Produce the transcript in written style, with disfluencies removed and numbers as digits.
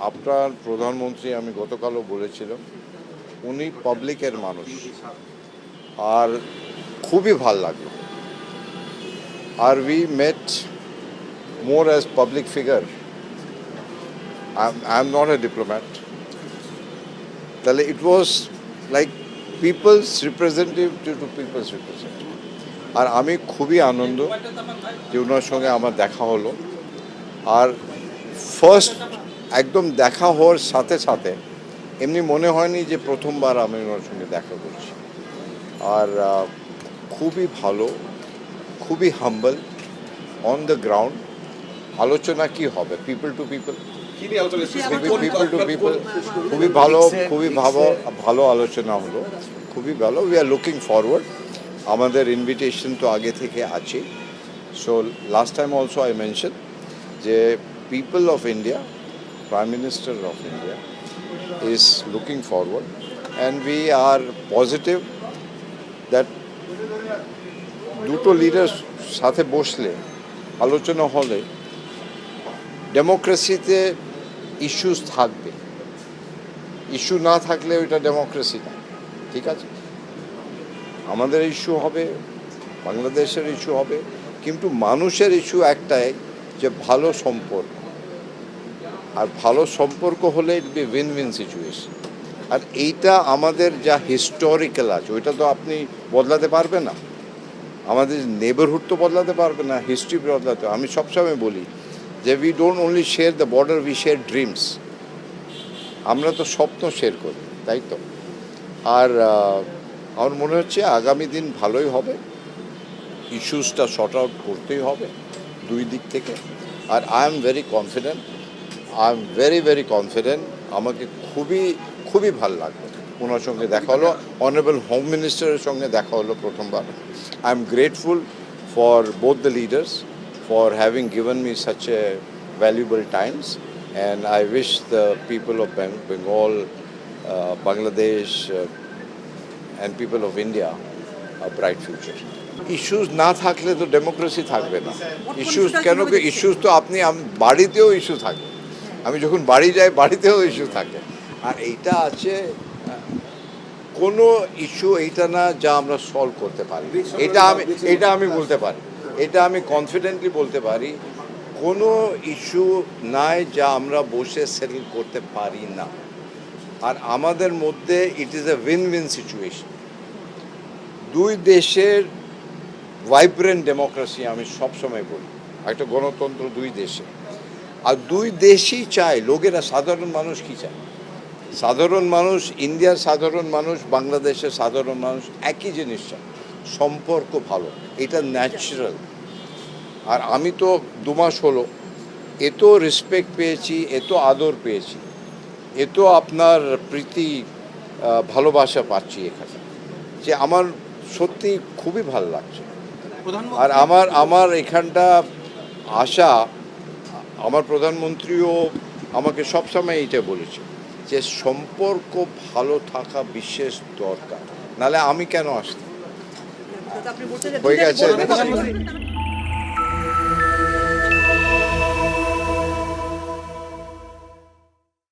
আপনার প্রধানমন্ত্রী আমি গতকালও বলেছিলাম উনি পাবলিকের মানুষ আর খুবই ভাল লাগলো আর we met more as public figure I am not a diplomat তাহলে it was like people's representative to people's representative আর আমি খুবই আনন্দ যে ওনার সঙ্গে আমার দেখা হলো আর ফার্স্ট একদম দেখা হওয়ার সাথে সাথে এমনি মনে হয়নি যে প্রথমবার আমি ওনার সঙ্গে দেখা করছি আর খুবই ভালো খুবই হাম্বল অন দ্য গ্রাউন্ড আলোচনা কি হবে people to people people to people খুবই ভালো খুবই ভালো আলোচনা হলো খুবই ভালো উই আর লুকিং ফরওয়ার্ড আমাদের ইনভিটেশন তো আগে থেকে আছে so last time also I mention যে people of India Prime Minister of India is looking forward and we are positive that দুটো লিডার সাথে বসলে আলোচনা হলে ডেমোক্রেসিতে ইস্যুস থাকবে ইস্যু না থাকলে ওইটা ডেমোক্রেসি না ঠিক আছে আমাদের ইস্যু হবে বাংলাদেশের ইস্যু হবে কিন্তু মানুষের ইস্যু একটাই যে ভালো সম্পর্ক আর ভালো সম্পর্ক হলে it be win win situation আর এইটা আমাদের যা হিস্টোরিক্যাল আছে ওইটা তো আপনি বদলাতে পারবেন না আমাদের নেবারহুড তো বদলাতে পারবে না হিস্ট্রি বদলাতে আমি সবসময় বলি যে we don't only share the border we share dreams আমরা তো স্বপ্ন শেয়ার করি তাই তো আর আমার মনে হচ্ছে আগামী দিন ভালোই হবে ইস্যুসটা শর্ট আউট করতেই হবে দুই দিক থেকে আর I am very confident I am very confident আমাকে খুবই ভালো লাগলো ওনার সঙ্গে দেখা হলো অনারেবল হোম মিনিস্টারের সঙ্গে দেখা হলো প্রথমবার I am grateful for both the leaders for having given me such a valuable Times and I wish the people of Bengal Bangladesh and people of India a bright future issues না থাকলে তো democracy থাকবে না ইস্যুস কেন কি issues তো আপনি বাড়িতেও ইস্যু থাকে আমি যখন বাড়ি যাই বাড়িতেও ইস্যু থাকে আর এইটা আছে কোনো ইস্যু এইটা না যা আমরা সলভ করতে পারি এটা আমি বলতে পারি এটা আমি কনফিডেন্টলি বলতে পারি কোনো ইস্যু নাই যা আমরা বসে সেটেল করতে পারি না আর আমাদের মধ্যে it is a win win situation দুই দেশের ভাইব্রেন্ট ডেমোক্রেসি আমি সবসময় বলি একটা গণতন্ত্র দুই দেশে আর দুই দেশই চায় লোকেরা সাধারণ মানুষ কি চায় সাধারণ মানুষ ইন্ডিয়ার সাধারণ মানুষ বাংলাদেশের সাধারণ মানুষ একই জিনিস চায় সম্পর্ক ভালো এটা ন্যাচারাল আর আমি তো 2 মাস হলো এত রেসপেক্ট পেয়েছি এত আদর পেয়েছি এত আপনার প্রীতি ভালোবাসা পাচ্ছি এখানে যে আমার সত্যি খুবই ভালো লাগছে আর আমার এখানটা আশা আমার প্রধানমন্ত্রীও আমাকে সবসময় এইটা বলেছে যে সম্পর্ক ভালো থাকা বিশেষ দরকার নাহলে আমি কেন আসতাম হয়ে গেছে